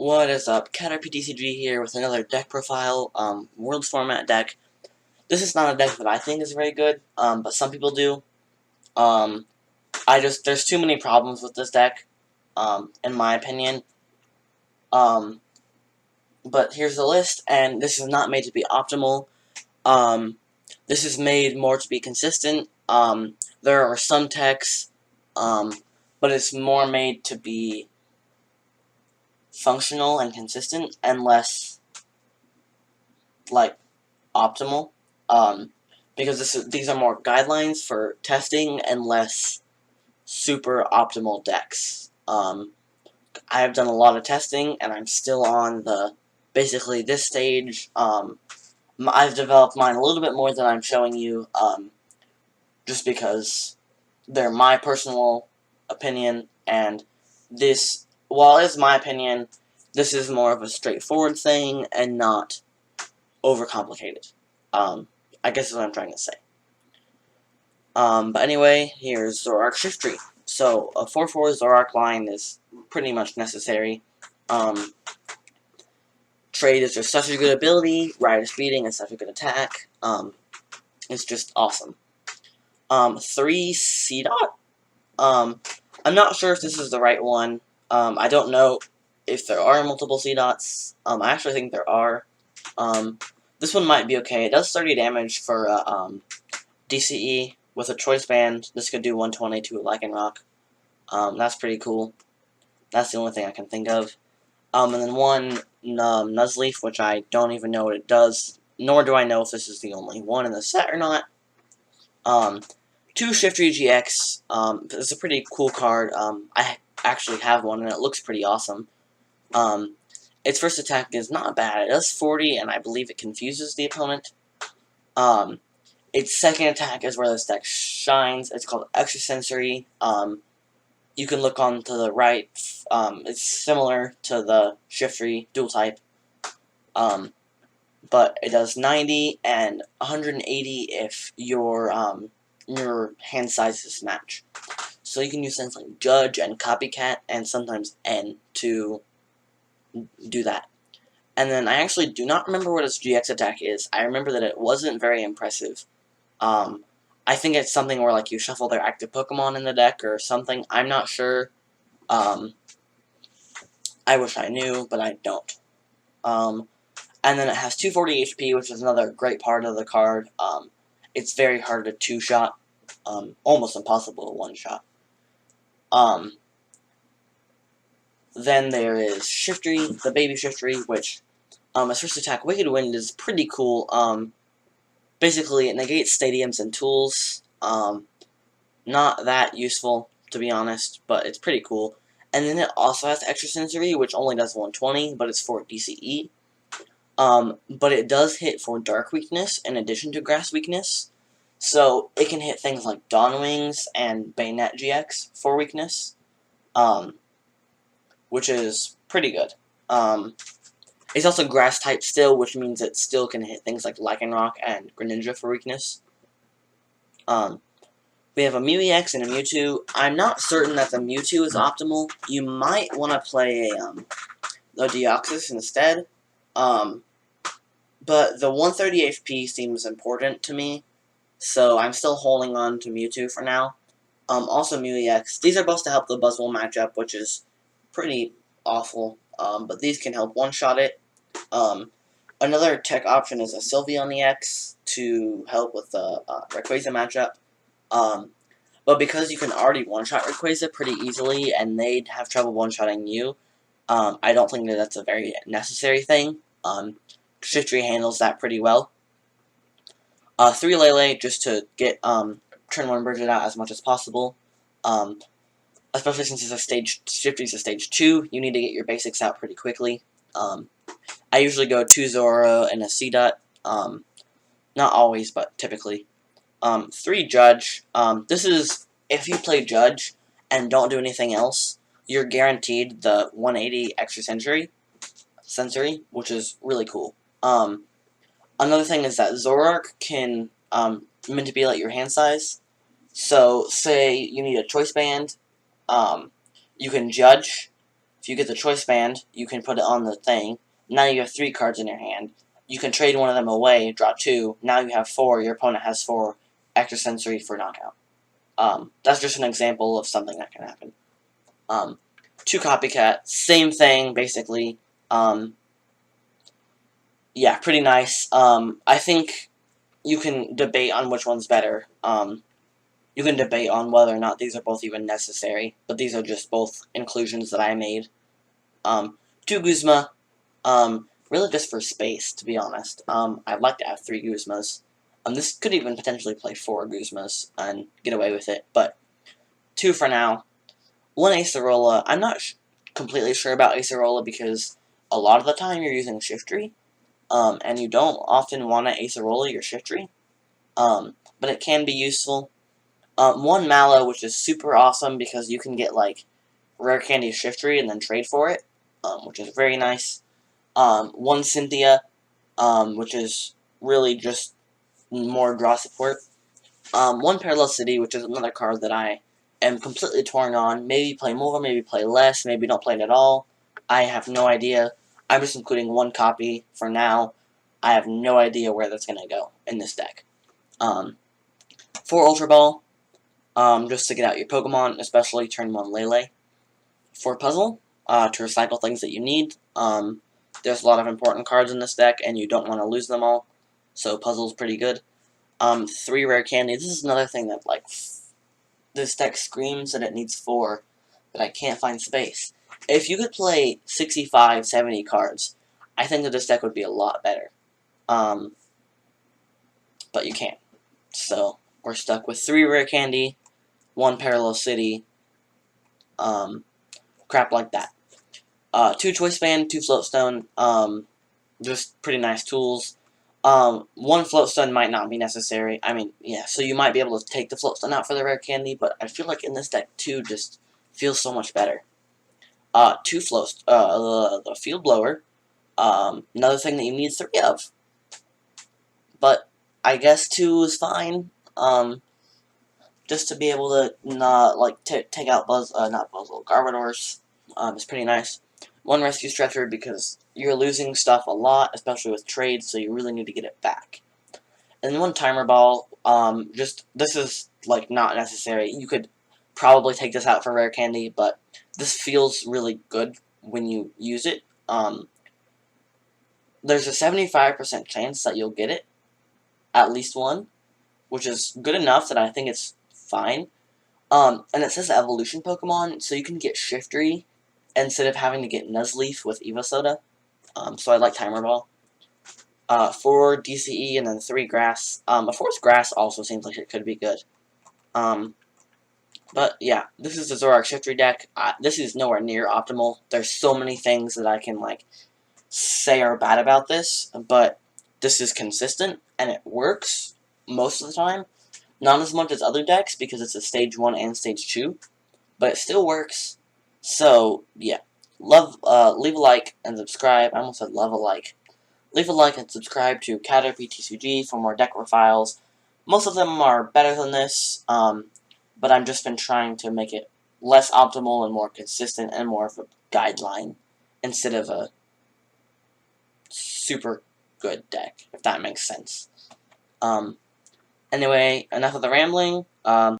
What is up? CatRPTCG here with another deck profile, Worlds Format deck. This is not a deck that I think is very good, but some people do. There's too many problems with this deck, in my opinion. But here's the list, and this is not made to be optimal. This is made more to be consistent. There are some techs, but it's more made to be functional and consistent and less like optimal, because these are more guidelines for testing and less super optimal decks. I have done a lot of testing and I'm still on basically this stage. I've developed mine a little bit more than I'm showing you, just because they're my personal opinion, and this, while it's my opinion, this is more of a straightforward thing and not overcomplicated. I guess is what I'm trying to say. But anyway, here's Zoroark Shiftry. So, a 4/4 Zoroark line is pretty much necessary. Trade is just such a good ability, Ride is beating is such a good attack, it's just awesome. 3 Seedot. I'm not sure if this is the right one. I don't know if there are multiple Seedots. I actually think there are. This one might be okay. It does 30 damage for DCE. With a choice band, this could do 120 to a Lycanroc. That's pretty cool. That's the only thing I can think of. And then one Nuzleaf, which I don't even know what it does, nor do I know if this is the only one in the set or not. 2 Shiftry GX. It's a pretty cool card. I actually have one, and it looks pretty awesome. Its first attack is not bad. It does 40, and I believe it confuses the opponent. Its second attack is where this deck shines. It's called Extrasensory. You can look on to the right. It's similar to the Shiftry dual type. But it does 90 and 180 if your hand sizes match. So you can use things like Judge and Copycat and sometimes N to do that. And then I actually do not remember what its GX attack is. I remember that it wasn't very impressive. I think it's something where like you shuffle their active Pokemon in the deck or something. I'm not sure. I wish I knew, but I don't. And then it has 240 HP, which is another great part of the card. It's very hard to two-shot. Almost impossible to one-shot. Then there is Shiftry, the baby Shiftry, which, its first attack, Wicked Wind, is pretty cool. Basically, it negates stadiums and tools. Not that useful, to be honest, but it's pretty cool. And then it also has Extrasensory, which only does 120, but it's for DCE. But it does hit for Dark Weakness in addition to Grass Weakness. So it can hit things like Dawnwings and Bayonet GX for weakness. Which is pretty good. It's also Grass type still, which means it still can hit things like Lycanroc and Greninja for weakness. We have a Mew EX and a Mewtwo. I'm not certain that the Mewtwo is optimal. You might want to play the Deoxys instead. But the 130 HP seems important to me, so I'm still holding on to Mewtwo for now. Also Mew EX. These are both to help the Buzzwole matchup, which is pretty awful, but these can help one-shot it. Another tech option is a Sylveon EX to help with the Rayquaza matchup. But because you can already one-shot Rayquaza pretty easily, and they'd have trouble one-shotting you, I don't think that that's a very necessary thing. Shiftry handles that pretty well. 3 Lele, just to get turn 1 Brigette out as much as possible. Especially since it's Shiftry's a stage 2, you need to get your basics out pretty quickly. I usually go 2 Zorua and a Seedot. Not always, but typically. 3 Judge. This is, if you play Judge and don't do anything else, you're guaranteed the 180 Extrasensory, which is really cool. Another thing is that Zoroark can manipulate your hand size. So, say you need a choice band, you can Judge, if you get the choice band, you can put it on the thing. Now you have 3 cards in your hand. You can trade one of them away, draw 2. Now you have 4. Your opponent has 4 extrasensory for knockout. That's just an example of something that can happen. 2 Copycat, same thing, basically. Yeah, pretty nice. I think you can debate on which one's better. You can debate on whether or not these are both even necessary, but these are just both inclusions that I made. 2 Guzma, really just for space, to be honest. I'd like to have 3 Guzmas. This could even potentially play 4 Guzmas and get away with it, but 2 for now. 1 Acerola. I'm not completely sure about Acerola because a lot of the time you're using Shiftry, and you don't often want to Acerola your Shiftry, but it can be useful. 1 Mallow, which is super awesome because you can get, like, Rare Candy Shiftry and then trade for it, which is very nice. 1 Cynthia, which is really just more draw support. 1 Parallel City, which is another card that I am completely torn on. Maybe play more, maybe play less, maybe don't play it at all. I have no idea. I'm just including 1 copy for now. I have no idea where that's going to go in this deck. 4 Ultra Ball, just to get out your Pokemon, especially turn 1 Lele. 4 Puzzle, to recycle things that you need. There's a lot of important cards in this deck, and you don't want to lose them all, so Puzzle's pretty good. 3 Rare Candy. This is another thing that, like, this deck screams that it needs 4, but I can't find space. If you could play 65, 70 cards, I think that this deck would be a lot better. But you can't. So, we're stuck with 3 Rare Candy, 1 Parallel City, crap like that. 2 Choice Band, 2 Floatstone, just pretty nice tools. 1 Floatstone might not be necessary. I mean, yeah, so you might be able to take the Floatstone out for the Rare Candy, but I feel like in this deck, 2 just feels so much better. 2 the Field Blower, another thing that you need 3 of. But I guess 2 is fine, just to be able to not, like, take out Garbodors, is pretty nice. 1 Rescue Stretcher because you're losing stuff a lot, especially with trades, so you really need to get it back. And 1 Timer Ball, this is, like, not necessary. You could probably take this out for Rare Candy, but this feels really good when you use it. There's a 75% chance that you'll get it, at least 1, which is good enough that I think it's fine. And it says Evolution Pokemon, so you can get Shiftry instead of having to get Nuzleaf with EVO Soda. So I like Timer Ball. 4 DCE and then 3 Grass. A 4th Grass also seems like it could be good. But yeah, this is the Zoroark Shiftry deck. This is nowhere near optimal. There's so many things that I can, like, say are bad about this, but this is consistent and it works most of the time. Not as much as other decks because it's a Stage 1 and Stage 2, but it still works. So, yeah. Leave a like and subscribe. I almost said love a like. Leave a like and subscribe to Caterpie TCG for more deck files. Most of them are better than this, but I've just been trying to make it less optimal and more consistent and more of a guideline instead of a super good deck, if that makes sense. Anyway, enough of the rambling.